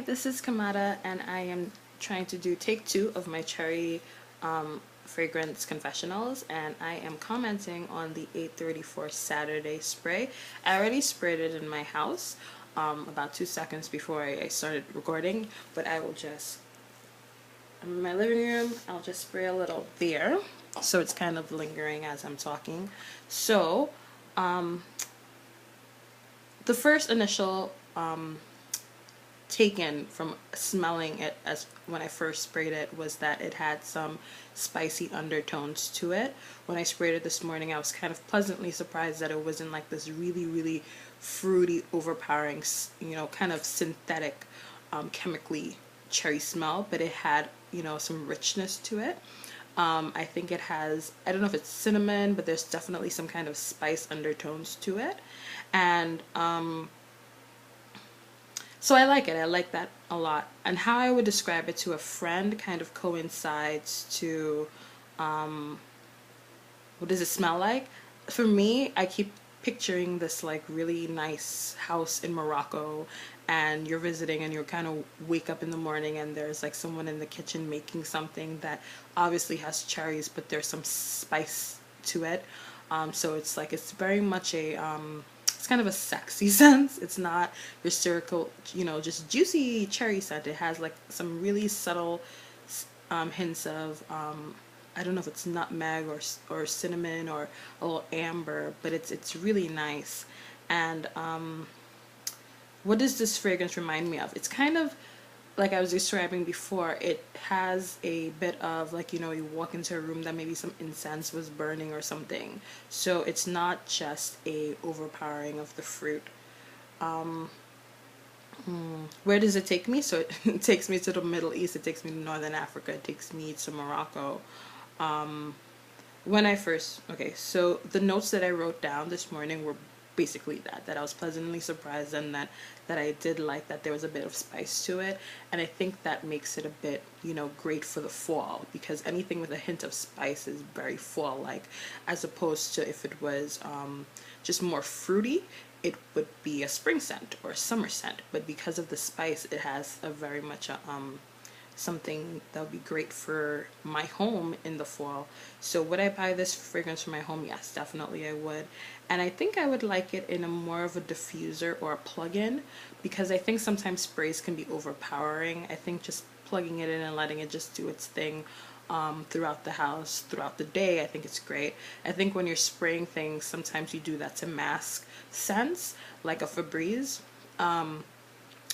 this is Kimaada, and I am trying to do take 2 of my cherry fragrance confessionals, and I am commenting on the 834 Saturday spray. I already sprayed it in my house about 2 seconds before I started recording, but I will just, I'm in my living room, I'll just spray a little there, so it's kind of lingering as I'm talking. So, the first initial taken from smelling it as when I first sprayed it was that it had some spicy undertones to it. When I sprayed it this morning, I was kind of pleasantly surprised that it wasn't like this really fruity, overpowering, kind of synthetic, chemically cherry smell, but it had, some richness to it. I think it has, I don't know if it's cinnamon, but there's definitely some kind of spice undertones to it. And so I like it. I like that a lot. And how I would describe it to a friend kind of coincides to what does it smell like? For me, I keep picturing this like really nice house in Morocco, and you're visiting and you kind of wake up in the morning and there's like someone in the kitchen making something that obviously has cherries, but there's some spice to it. So it's like, it's very much a it's kind of a sexy sense. It's not your circle, just juicy cherry scent. It has like some really subtle hints of I don't know if it's nutmeg or cinnamon or a little amber, but it's really nice. And what does this fragrance remind me of? It's kind of like I was describing before. It has a bit of like, you walk into a room that maybe some incense was burning or something. So it's not just a overpowering of the fruit. Where does it take me? So it takes me to the Middle East, it takes me to Northern Africa, it takes me to Morocco. When I first, okay, so the notes that I wrote down this morning were basically that I was pleasantly surprised, and that I did like that there was a bit of spice to it. And I think that makes it a bit, great for the fall, because anything with a hint of spice is very fall-like, as opposed to if it was just more fruity, it would be a spring scent or a summer scent. But because of the spice, it has a very much a something that would be great for my home in the fall. So would I buy this fragrance for my home? Yes, definitely I would. And I think I would like it in a more of a diffuser or a plug-in, because I think sometimes sprays can be overpowering. I think just plugging it in and letting it just do its thing throughout the house, throughout the day, I think it's great. I think when you're spraying things, sometimes you do that to mask scents, like a Febreze.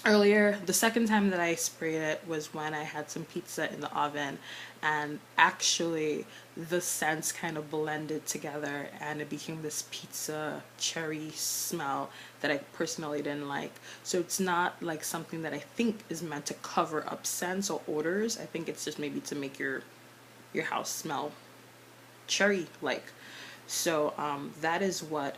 Earlier, the second time that I sprayed it was when I had some pizza in the oven, and actually the scents kind of blended together and it became this pizza cherry smell that I personally didn't like. So it's not like something that I think is meant to cover up scents or odors. I think it's just maybe to make your house smell cherry like. So that is what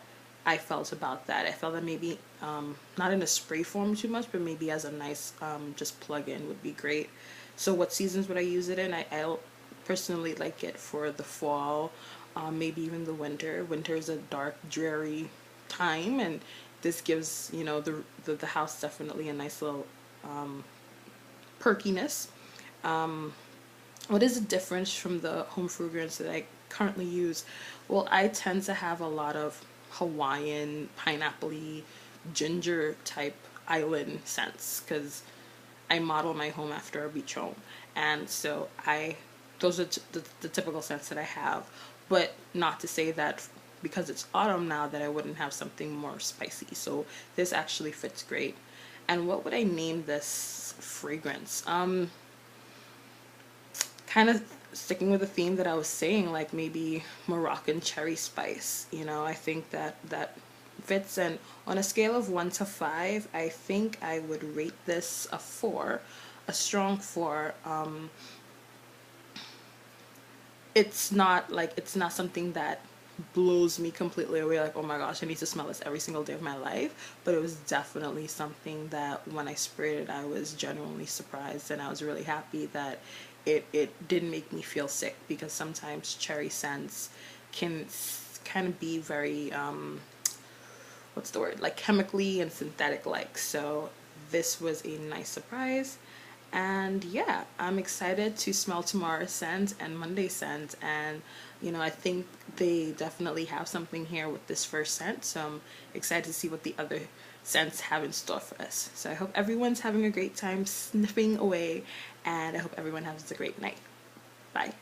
I felt about that. I felt that maybe not in a spray form too much, but maybe as a nice just plug-in would be great. So what seasons would I use it in? I personally like it for the fall, maybe even the winter. Winter is a dark, dreary time, and this gives, the house definitely a nice little perkiness. What is the difference from the home fragrance that I currently use? Well, I tend to have a lot of Hawaiian, pineapple-y, ginger type island scents, because I model my home after a beach home, and so those are the typical scents that I have. But not to say that because it's autumn now that I wouldn't have something more spicy. So this actually fits great. And what would I name this fragrance? Kind of sticking with the theme that I was saying, like maybe Moroccan cherry spice. I think that fits. And on a scale of 1 to 5, I think I would rate this a 4, a strong 4. It's not something that blows me completely away, like, oh my gosh, I need to smell this every single day of my life. But it was definitely something that when I sprayed it, I was genuinely surprised, and I was really happy that it didn't make me feel sick, because sometimes cherry scents can kind of be very what's the word, like chemically and synthetic like. So this was a nice surprise. And yeah, I'm excited to smell tomorrow's scent and Monday's scent. And I think they definitely have something here with this first scent, so I'm excited to see what the other scents have in store for us. So I hope everyone's having a great time sniffing away, and I hope everyone has a great night. Bye.